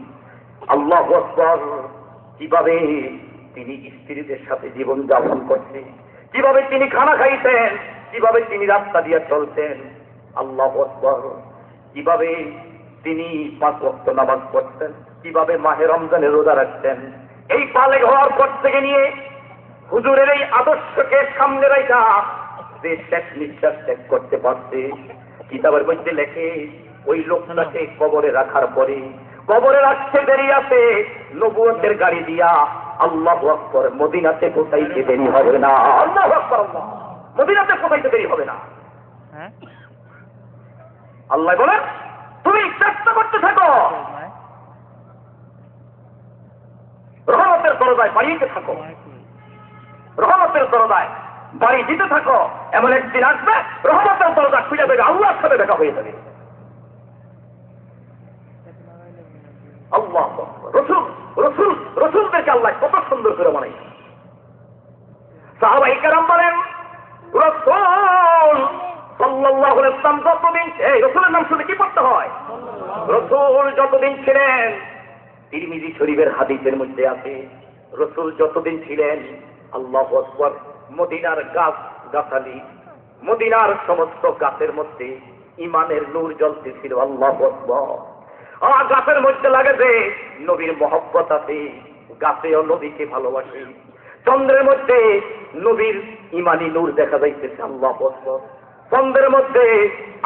আল্লাহু আকবার কিভাবে তিনি স্ত্রীদের সাথে জীবন যাপন করছে, কিভাবে তিনি খানা খাইতেন, কিভাবে তিনি রাস্তা দিয়ে চলতেন। আল্লাহু আকবার। কিভাবে তিনি 5 ওয়াক্ত নামাজ পড়তেন, কিভাবে মাহে রমজানে রোজা রাখতেন। এই পালে হওয়ার পর থেকে নিয়ে হুজুরের এই আদর্শকে সামনে রাখা যে শেষ নিঃশ্বাস ত্যাগ করতে পারছে, কিতাবের মধ্যে লেখে ওই লোকটাকে কবরে রাখার পরে কবরে রাখতে দেরি আছে, নবুয়তের গাড়ি দিয়া আল্লাহু আকবার মদিনাতে পৌঁছাইতে দেরি হবে না। আল্লাহু আকবার, আল্লাহ, মদিনাতে পৌঁছাইতে দেরি হবে না। আল্লাহ বলেন তুমি চেষ্টা করতে থাকো, রহমতের দরজায় বাড়িতে থাকো, রহমতের দরজায় বাড়ি দিতে থাকো। এমন একদিন আসবে রহমতের দরজা খুলে দেবে, আল্লাহর সাথে দেখা হয়ে যাবে। আল্লাহ রসুল রসুল রসুলদেরকে আল্লাহ কত সুন্দর করে বানাই। সাহাবায়ে কেরাম বলেন রসুল সাল্লাল্লাহু আলাইহি ওয়াসাল্লাম যতদিন, এই রসুলের নাম শুনে কি পড়তে হয়? রসুল যতদিন ছিলেন, তিরমিজি শরীফের হাদিসের মধ্যে আছে, রসুল যতদিন ছিলেন, আল্লাহু আকবার, মদিনার গাছ গাছালি, মদিনার সমস্ত গাছের মধ্যে ইমানের নূর জ্বলতেছিল। আল্লাহু আকবার। গাছের মধ্যে লাগে যে নবীর মহব্বত আছে, গাছেও নবীকে ভালোবাসে। চন্দ্রের মধ্যে নবীর ইমানি নূর দেখা যাইতেছে। আল্লাহু আকবার। চন্দ্রের মধ্যে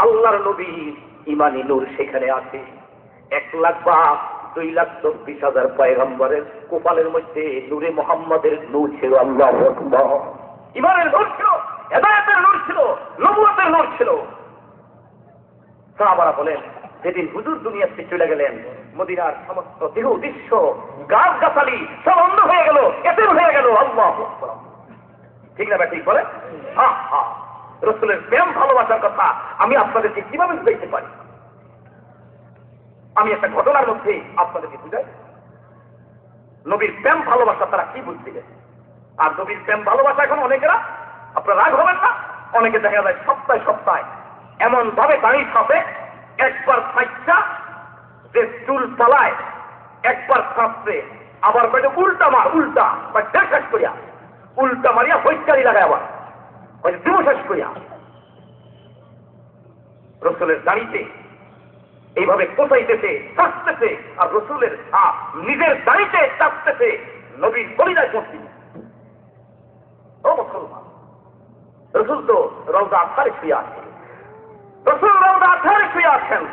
আল্লাহর নবীর ইমানি নূর সেখানে আছে। 1,00,000 বা 2,24,000 পয়গম্বরের কপালের মধ্যে নূরে মুহাম্মাদের নূর ছিল। আল্লাহু আকবার। ইমানের নূর ছিল, হেদায়েতের নূর ছিল, নবুয়তের নূর ছিল। সাহাবারা বলেন যেদিন হুজুর দুনিয়া থেকে চলে গেলেন, মদিনার সমস্ত দেহ দৃশ্য গাছ গাছালি সব অন্ধ হয়ে গেল, এতের হয়ে গেল। আল্লাহু আকবার। ঠিক না ঠিক বলে? হ্যাঁ হ্যাঁ। রসুলের প্রেম ভালোবাসার কথা আমি আপনাদেরকে কিভাবে বুঝাইতে পারি? আমি একটা ঘটনার মধ্যে আপনাদেরকে বুঝাই। নবীর প্রেম ভালোবাসা তারা কি বুঝছিলেন? আর নবীর প্রেম ভালোবাসা এখন অনেকেরা, আপনারা রাগ হবেন না, অনেকে দেখা যায় সপ্তাহে সপ্তাহে এমন ভাবে দাঁড়িয়ে থাকে, একবার সাইটটা যে চুল পালায়, একবার ছাপছে, আবার কয়েকটা উল্টা মার, উল্টা বা শেষ করিয়া উল্টা মারিয়া হৈকারি লাগায়, আবার দেহ শেষ করিয়া রসুলের দাঁড়িতে এইভাবে কোথাইতেছে, চাপতেছে, আর রসুলের নিজের দাঁড়িতে চাপতেছে, নবীর কলিজায় পড়ছি। ও মুসলমান, রসুল তো রওজা আথারে শুয়ে আছে, রসুল রওজা আথারে শুয়ে আছেন।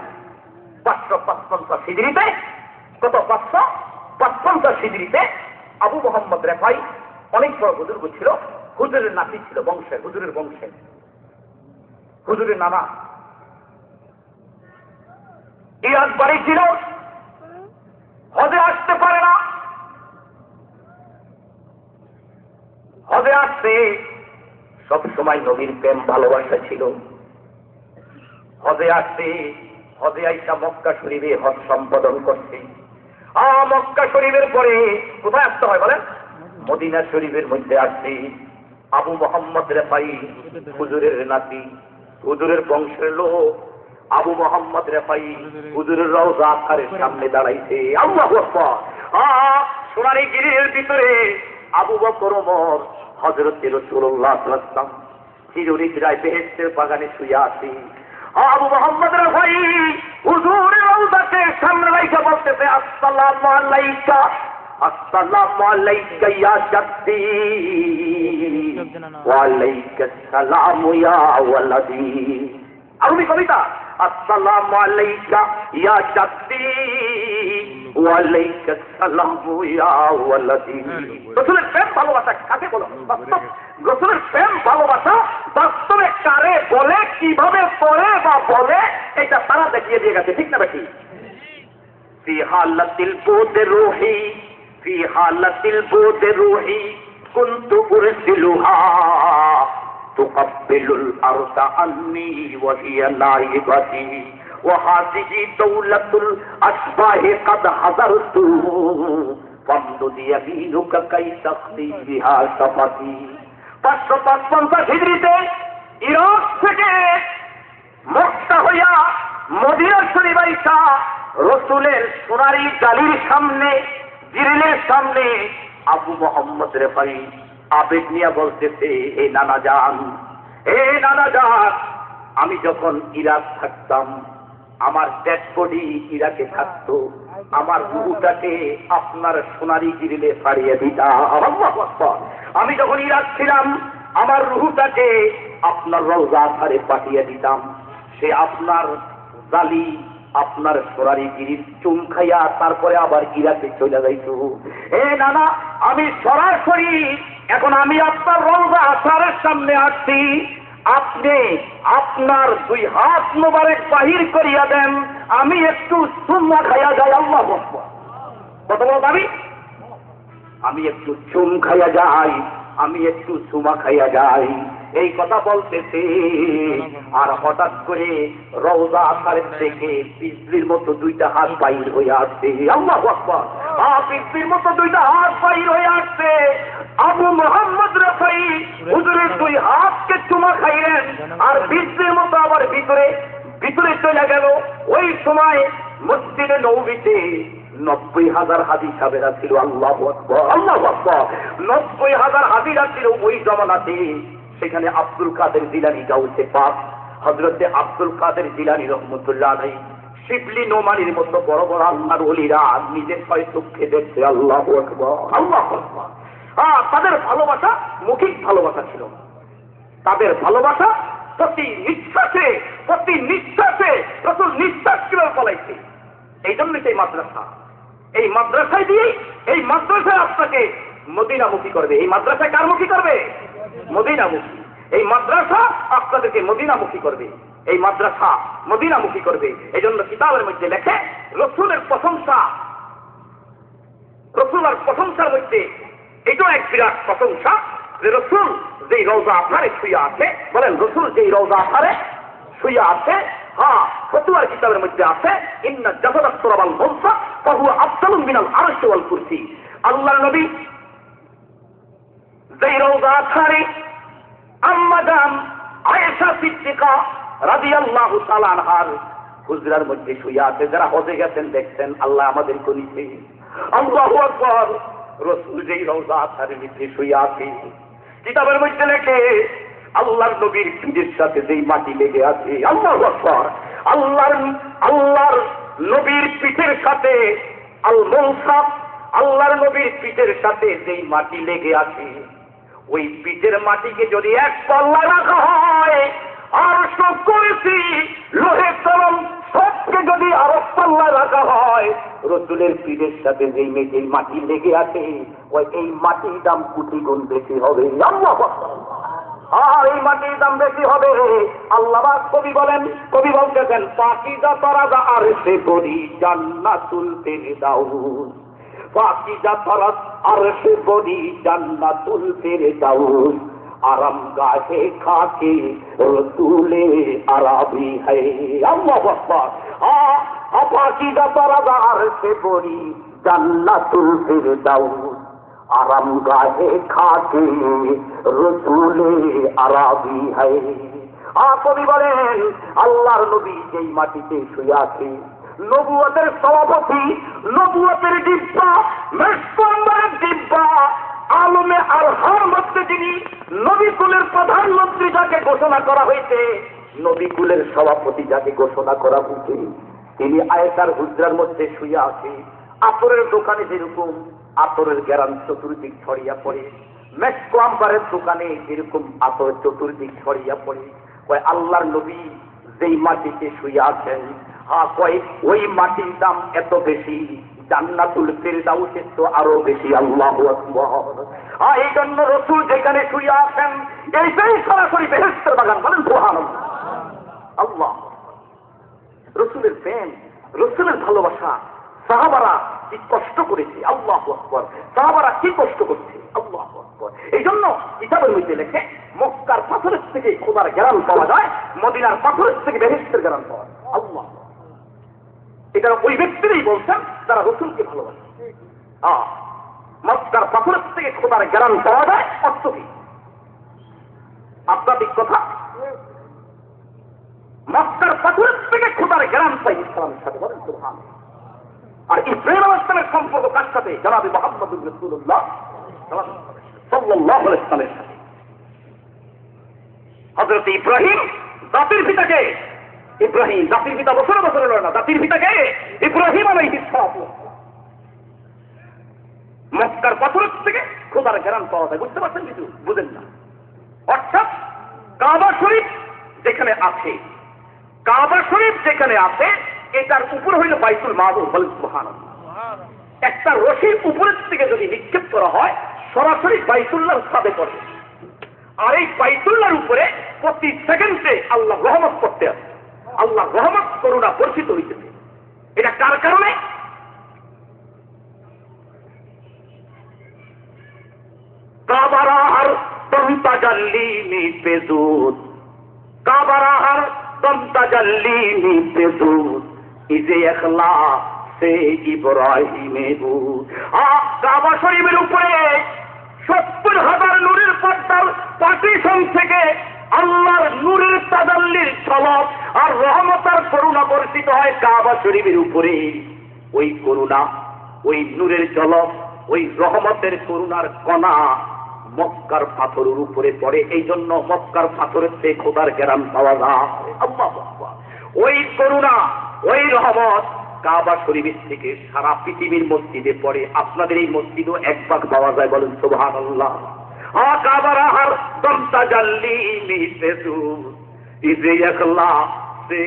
555 হিজরিতে, কত 555 হিজরিতে আবু মোহাম্মদ রেফাই অনেক বড় বুজুর্গ ছিল, হুজুরের নাতি ছিল, বংশের, হুজুরের বংশের, হুজুরের নানা। ইরাক বাড়ি ছিল, হজে আসতে পারে না, হজে আসতে সবসময় নবীর প্রেম ভালোবাসা ছিল। হজে আসতে, হজে আইসা মক্কা শরীফে হজ সম্পাদন করছে। মক্কা শরীফের পরে কোথায় আসতে হয় বলেন? মদিনা শরীফের মধ্যে আসছে। আবু মোহাম্মদ রেফাই হুজুরের নাতি, হুজুরের বংশের লোক। আবু মোহাম্মদ রেফাই হুজুরের রওজা আথারের সামনে দাঁড়াইছে। আল্লাহু আকবার। সোনালী গিরির ভিতরে আবু বকর ওমর, হযরত রাসূলুল্লাহ সাল্লাল্লাহু আলাইহি ওয়াসাল্লাম চিরনিদ্রায় বেহেশতের বাগানে শুয়ে আছে। আবু মোহাম্মদ রেফাই হুজুরের রওজাকে সামনে রাইখা বলতেছে, আসসালামু আলাইকা, আসসালামু আলাইকা ইয়া জাদ্দি, ওয়া আলাইকাস সালাম ইয়া ওয়ালাদি। আরবি কবিতা। আসসালামু আলাইকা ইয়া জাদ্দি, ওয়া আলাইকাস সালাম ইয়া ওয়ালাদি। রাসূলের প্রেম ভালোবাসা কাকে বলে? রাসূলের প্রেম ভালোবাসা বাস্তবে কারে বলে, কিভাবে করে বা বলে, এটা তারা দেখিয়ে দিয়ে গেছে। ঠিক না বেটি? ফি হালাতিল বুদ রূহি, ফি হালাতিল বুদ রূহি কুনতু উরসিলুহা তুকাব্বিলুল আরদা আন্নি ওয়া হিয়া নাইবাতি ওয়া হাযিহি দাওলাতুল আসবাহি ক্বাদ হাযারতু ফামদুদ ইয়ামিনুকা কাই তাখদি বিহা সাফাতি। 555 হিজরিতে ইরাক থেকে মক্কা হইয়া মদিনা শরীফ আইসা রসুলের সোনালী গালির সামনে, জিরিলের সামনে আবু মোহাম্মদ রেফাই আবেগ নিয়ে বলতেছে, হে নানা জান, হে নানা জান, আমি যখন ইরাক থাকতাম, আমার ডেড বডি ইরাকে থাকতো, আমার রুহটাকে আপনার সোনালী গিরিলে ছাড়িয়ে দিতাম। আল্লাহু আকবার। আমি যখন ইরাক ছিলাম, আমার রুহটাকে আপনার রওজা আথারে পাঠিয়ে দিতাম। সে আপনার জালি আপনার সোনারি গিরির চুম খাইয়া তারপরে আবার ইরাকে চলে যাইত। নানা, আমি সরাসরি এখন আমি আপনার রওজা আসারের সামনে আসছি, আপনি আপনার 2 হাত মোবারক বাহির করিয়া দেন, আমি একটু চুম্মা খাইয়া যাই। আল্লাহু আকবার। কত বড় দাবি! আমি একটু চুম খাইয়া যাই, আমি একটু চুমা খাইয়া যাই, এই কথা বলতেছে। আর হঠাৎ করে রওজা আসারের থেকে বিজলির মতো 2টা হাত বাইর হয়ে আসছে। আল্লাহু আকবার। বিজলির মতো 2টা হাত বাইর হয়ে আসছে। আবু মোহাম্মদ রাফাই হুজুরের 2 হাতকে চুমা খাইলেন, আর বিজলির মতো আবার ভিতরে চলে গেল। ওই সময় মসজিদে নববীতে 90,000 হাজি সাহেবেরা ছিল। আল্লাহু আকবার, আল্লাহু আকবার। 90,000 হাজিরা ছিল ওই জমানাতে। সেখানে আব্দুল কাদের জিলানী গাউসে পাক হযরতে আব্দুল কাদের জিলানী রহমতুল্লাহ আলাইহি শিবলি নোমানির মতো বড় বড় আল্লাহর ওলিরা নিজের ছয় চোখে দেখছে। আল্লাহু আকবার, আল্লাহু আকবার। তাদের ভালোবাসা মৌখিক ভালোবাসা ছিল, তাদের ভালোবাসা প্রতি নিঃশ্বাসে রাসূল নিঃশ্বাস কিভাবে ফলাইছে। এই জন্য সেই মাদ্রাসা, এই মাদ্রাসায় দিয়েই, এই মাদ্রাসায় আপনাকে মদিনামুখী করবে। এই মাদ্রাসায় কার মুখী করবে? মদিনামুখী। এই মাদ্রাসা আপনাদেরকে মদিনামুখী করবে, এই মাদ্রাসা মদিনামুখী করবে। এই জন্য কিতাবের মধ্যে লেখে রাসূলের প্রশংসা, রাসূলের প্রশংসার মধ্যে এটাও এক বিরাট প্রশংসা যে রাসূল যেই রওজা আসারে শুয়ে আছে, বলেন রাসূল যেই রওজা আসারে শুয়ে আছে, ফতুয়ার কিতাবের মধ্যে আছে ইন্না জাসাদাত তুরাবাল মুনসা ফাহুয়া আফদালু মিনাল আরশি ওয়াল কুরসি। আল্লাহর নবী যেই রওজা আসারে আম্মা জান আয়েশা সিদ্দিকা রাদিয়াল্লাহু তাআলা আনহার হুজরার মধ্যে শুয়ে আছে। যারা হজে গেছেন দেখছেন, আল্লাহ আমাদের করিছে। আল্লাহু আকবার। রাসূল যেই রওজা আসারের মধ্যে শুয়ে আছে, কিতাবের মধ্যে লেখে আল্লাহর নবীর পিঠের সাথে যেই মাটি লেগে আছে। আল্লাহু আকবার। আল্লাহর নবীর পিঠের সাথে আল মুনসাফ, আল্লাহর নবীর পিঠের সাথে যেই মাটি লেগে আছে, ওই পিঠের মাটিকে যদি এক পাল্লা রাখা হয়, আর সব করেছি লোহে কলম সবকে যদি আরো পাল্লা রাখা হয়, রাসূলের পিঠের সাথে যেই মেঘের মাটি লেগে আছে, ওই এই মাটির দাম কোটি গুণ বেশি হবে। আল্লাহু আকবার। আর এই মাটির দাম বেশি হবে। আল্লাহ কবি বলতেছেন পাকিজা তরাজা আর সে বড়ি জান্নাতুল ফেরদাউস, পাকিজা তরাজ আর সে বড়ি জান্নাতুল ফেরদাউস, আরাম গাহে খাকে রসুলে আরাবি है। আল্লাহু আকবার। পাকিজা তরাজা আর সে বড়ি জান্নাতুল ফেরদাউস, আরাম গাহে খাকে রসুলে আরাবি है। কবি বলেন আল্লাহর নবী যেই মাটিতে শুয়ে আছে, নবুয়তের সভাপতি, নবুয়তের ডিব্বা, মেসম্বরের ডিব্বা, আলমে আলহার মধ্যে যিনি নবী কুলের প্রধানমন্ত্রী যাকে ঘোষণা করা হয়েছে, নবী কুলের সভাপতি যাকে ঘোষণা করা হয়েছে, তিনি আয়েশার হুজরার মধ্যে শুয়ে আছে। আতরের দোকানে যেরকম আতরের গ্যারান চতুর্দিক ছড়িয়া পড়ে, মেস প্লাম্বারের দোকানে যেরকম আতর চতুর্দিক ছড়িয়া পড়ে, কয় আল্লাহর নবী যেই মাটিতে শুয়ে আছেন, কয় ওই মাটির দাম এত বেশি, জান্নাতুল ফেরদাউসের তো আরো বেশি। আল্লাহু আকবার। এই জন্য রাসূল যেখানে শুয়ে আছেন, এইটাই সরাসরি বেহেশতের বাগান। বলেন সুবহানাল্লাহ। আল্লাহ, রাসূলের প্রেম, রাসূলের ভালোবাসা, সাহাবারা কি কষ্ট করেছে। আল্লাহু আকবার। সাহাবারা কি কষ্ট করছে। আল্লাহু আকবার। এই জন্য কিতাবের মধ্যে লেখে মক্কার পাথরের থেকে খোদার গ্রাম পাওয়া যায়, মদিনার পাথরের থেকে বেহেশতের গ্রাম পাওয়া যায়। আল্লাহ, এটা ওই ব্যক্তিরাই বলছেন যারা রাসূলকে ভালোবাসে। মক্কার পাথরের থেকে খোদার গ্রাম পাওয়া যায়, অর্থ কি? আপনাদের কথা, মক্কার পাথরের থেকে খোদার গ্রাম পাই ইসলামের সাথে। বলেন সুবহানাল্লাহ। আর ইব্রাহিম আলাইহিস সালামের সম্পর্ক কার সাথে? জনাবে মুহাম্মদুর রাসূলুল্লাহ সাল্লাল্লাহু আলাইহি ওয়াসাল্লামের সাথে। হযরত ইব্রাহিম জাতির পিতাকে, ইব্রাহিম জাতির পিতা বছরে বছরে লড়ে না, জাতির পিতাকে ইব্রাহিম আলাইহিস সালাম। মক্কার পাথরের থেকে খোদার গ্রাম পাওয়া যায়। বুঝতে পারছেন? কিছু বুঝেন না। অর্থাৎ কাবা শরীফ যেখানে আছে, কাবা শরীফ যেখানে আছে, এটার উপর হইল বাইতুল মামুর, বলেন সুবহানাল্লাহ। একটা রশির উপরের থেকে যদি নিক্ষেপ করা হয় সরাসরি বাইতুল্লাহর ছাদে পড়ে, আর এই বাইতুল্লাহর উপরে প্রতি সেকেন্ডে আল্লাহ রহমত করতে আছে, আল্লাহ রহমত করুণা বর্ষিত হইতেছে। এটা কার কারণে? কাবারাহার তমতাজাল্লিনি পেজুদ, কাবারাহার তমতাজাল্লিনি পেজুদ, ইজে ইখলা সে ইব্রাহিমে বুদ। কাবা শরীফের উপরে 70,000 নূরের পর্দার পার্টিশন থেকে আল্লাহর নূরের তাজাল্লির ঝলক আর রহমতের করুণা বর্ষিত হয় কাবা শরীফের উপরে। ওই করুণা, ওই নূরের ঝলক, ওই রহমতের করুণার কণা মক্কার পাথরের উপরে পড়ে। এই জন্য মক্কার পাথরের থেকে খোদার জ্ঞান পাওয়া যায়। আল্লাহু আকবার। ওই করুণা, ওই রহমত কাবা শরীফের থেকে সারা পৃথিবীর মসজিদে পড়ে। আপনাদের এই মসজিদও এক ভাগ পাওয়া যায়, বলেন সুবহানাল্লাহ। কাবারাহার তমতাজাল্লিনি পেজুদ, ইজে ইখলা সে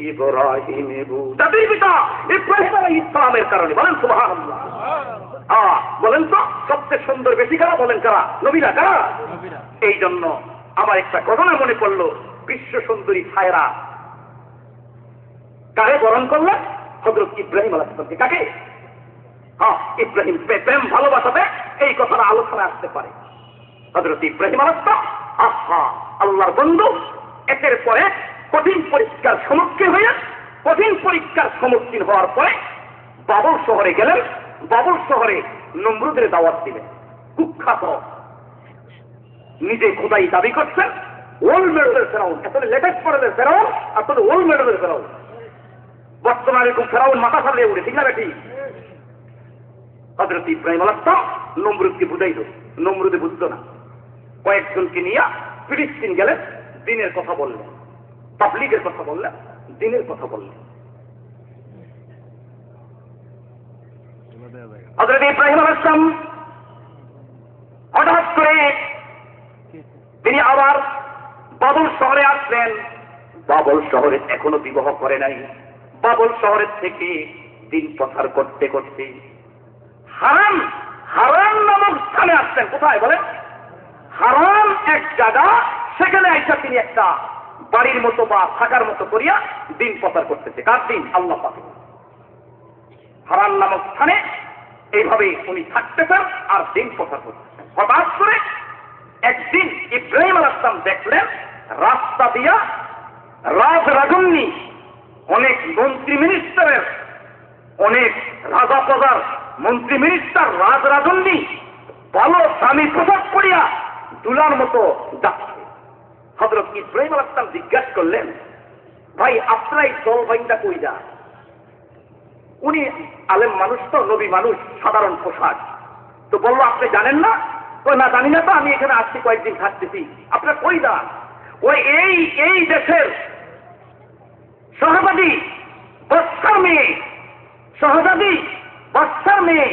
ইব্রাহিমে বুদ। তাদের পিতা ইব্রাহিম আলাইহিস সালামের কারণে, বলেন সুবহানাল্লাহ। বলেন তো সবচেয়ে সুন্দর বেশি কারা? বলেন কারা? নবীরা। কারা? এই জন্য আমার একটা ঘটনা মনে পড়লো। বিশ্ব সুন্দরী ছায়রা কারে বরণ করলেন? হযরত ইব্রাহিম আলাইহিস সালামকে। কাকে? ইব্রাহিম প্রেম ভালোবাসাতে এই কথাটা আলোচনা আসতে পারে। হযরত ইব্রাহিম আলাইহিস সালাম আল্লাহর বন্ধু, একের পরে কঠিন পরীক্ষার সম্মুখীন হয়ে, কঠিন পরীক্ষার সম্মুখীন হওয়ার পরে বাবল শহরে গেলেন। বাবল শহরে নমরুদের দাওয়াত দিলেন। কুখ্যাত, নিজে খোদাই দাবি করছেন, ওল্ড মেডেলের ফেরাউন, আসলে লেটেস্ট মডেলের ফেরাউন, আসলে ওল্ড মেডেলের ফেরাউন। বর্তমানে এরকম ফেরাউন মাথা সারিয়ে উঠে, ঠিক না বেটি? হযরত ইব্রাহিম আলাইহিস সালাম নমরুদকে বুঝাইল, নমরুদে বুঝতো না। কয়েকজনকে নিয়ে ফিলিস্তিন গেলেন, দিনের কথা বললেন, তাবলীগের কথা বললেন, দিনের কথা বললেন। হযরত ইব্রাহিম আলাইহিস সালাম হঠাৎ করে তিনি আবার বাবল শহরে আসলেন। বাবল শহরে এখনো বিবাহ করে নাই। বাবল শহরের থেকে দিন প্রচার করতে করতে হারাম, হারাম নামক স্থানে আসলেন। কোথায় বলেন? হারাম এক জায়গা, সেখানে আইসা তিনি একটা বাড়ির মতো বা থাকার মতো করিয়া দিন প্রচার করতেছে। কার দিন? আল্লাহ পাকের। হারাম নামক স্থানে এইভাবে উনি থাকতেছেন আর দিন প্রচার করতেছেন। হঠাৎ করে একদিন ইব্রাহিম আলাইহিস সালাম দেখলেন রাস্তা দিয়া রাজরাজন্যী অনেক মন্ত্রী মিনিস্টারের, অনেক রাজা প্রজার মন্ত্রী মিনিস্টার, রাজরাজন্যী ভালো দামি পোশাক পরিয়া দুলার মতো যাচ্ছে। হযরত ইব্রাহিম আলাইহিস সালাম জিজ্ঞাসা করলেন, ভাই আপনারা এই দল ভাইটা কই যা? উনি আলেম মানুষ তো, নবী মানুষ, সাধারণ পোশাক। তো বললো আপনি জানেন না? না জানি না, তো আমি এখানে আসছি, কয়েকদিন থাকতেছি। আপনার কই যান? ওই এই দেশের শাহজাদি বাদশার মেয়ে, শাহজাদি বাদশার মেয়ে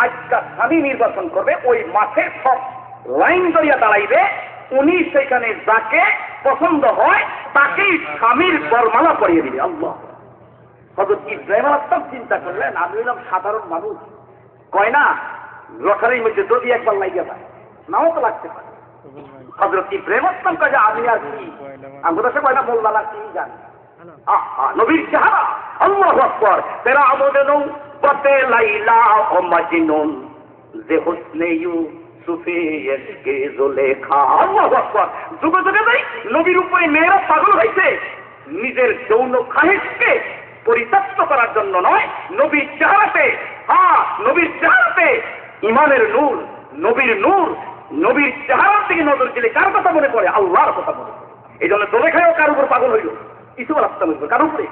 আজকাল স্বামী নির্বাচন করবে, ওই মাঠে সব লাইন ধরিয়া দাঁড়াইবে। উনি সেখানে যাকে পছন্দ হয় তাকেই স্বামীর বরমালা পরিয়ে দিবে। আল্লাহ। হযরত ইব্রাহিম আলাইহিস সালাম চিন্তা করলেন, আমি হইলাম সাধারণ মানুষ, কয় না লটারির মধ্যে যদি একবার লাগিয়ে যায়, নাও তো লাগতে পারে। হযরত ইব্রাহিম আলাইহিস সালাম কয় যে আমি আর কি, আমি তো সে কয় না মোল্লা কি জানি। নবীর চেহারা, আল্লাহু আকবার। তেরা আমদে নৌ বতে লাইলা ও মাজনুন যে হুসনে ইউসুফে ইশকে জুলেখা। আল্লাহু আকবার। যুগে যুগে যাই নবীর উপরে মেয়েরা পাগল হইছে, নিজের যৌন খাহিশকে পরিত্যক্ত করার জন্য নয়, নবীর চেহারাতে, নবীর চেহারাতে ইমানের নূর, নবীর নূর, নবীর চেহারার দিকে নজর দিলে কার কথা মনে পড়ে? আল্লাহর কথা মনে পড়ে। এই জন্য জুলেখাও কার উপর পাগল হইল? ইসুফ আলাইহিস সালামের উপর। কার উপরে?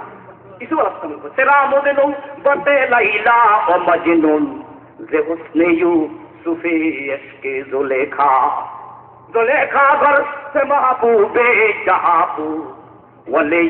ইসুফ আলাইহিস সালামের উপর। তেরা আমদে নৌ বতে লাইলা ও মাজনুন যে হুসনে ইউসুফে ইশকে জুলেখা। জুলেখা ঘর সে মাহবুবে জাহাবু ওয়ালে